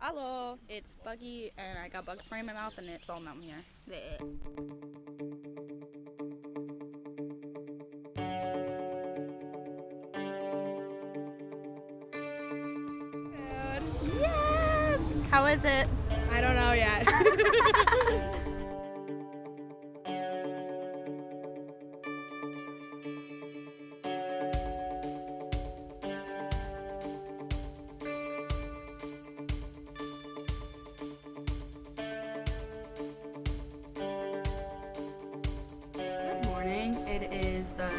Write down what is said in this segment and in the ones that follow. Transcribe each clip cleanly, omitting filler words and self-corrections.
Hello, it's Buggy, and I got bug spray in my mouth, and it's all numb here. Blech. Good. Yes! How is it? I don't know yet. Good morning. It is the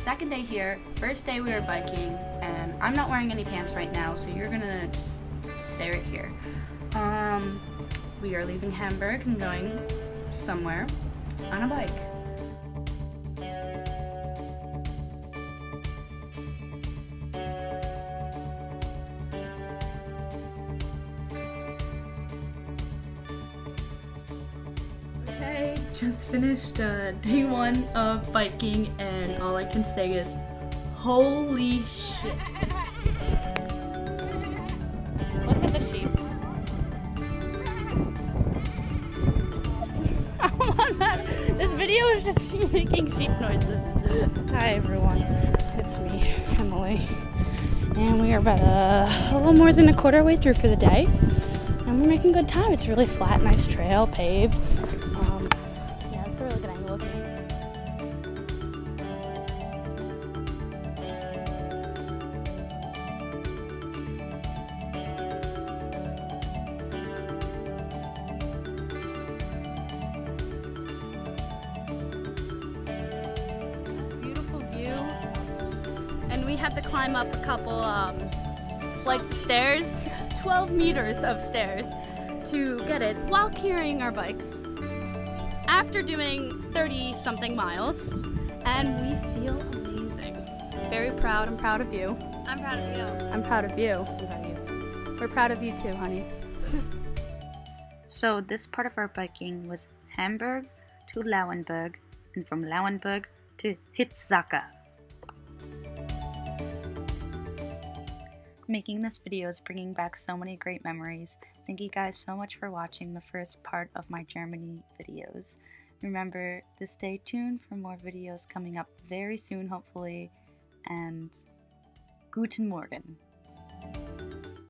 second day here. First day we were biking, and I'm not wearing any pants right now, so you're gonna just stay right here. We are leaving Hamburg and going somewhere on a bike. Okay, just finished day one of biking, and all I can say is, holy shit. Look at the sheep. This video is just me making sheep noises. Hi everyone, it's me, Emily, and we are about a little more than a quarter way through for the day, and we're making good time. It's really flat, nice trail, paved. Yeah, it's a really good angle of me. Beautiful view, and we had to climb up a couple flights of stairs, 12 meters of stairs to get it while carrying our bikes after doing 30 something miles, and we feel amazing. Very proud. I'm proud of you. I'm proud of you. I'm proud of you. I'm proud of you. We're proud of you too, honey. So this part of our biking was Hamburg to Lauenburg, and from Lauenburg to Hitzaka. Making this video is bringing back so many great memories. Thank you guys so much for watching the first part of my Germany videos. Remember to stay tuned for more videos coming up very soon, hopefully, and Guten Morgen.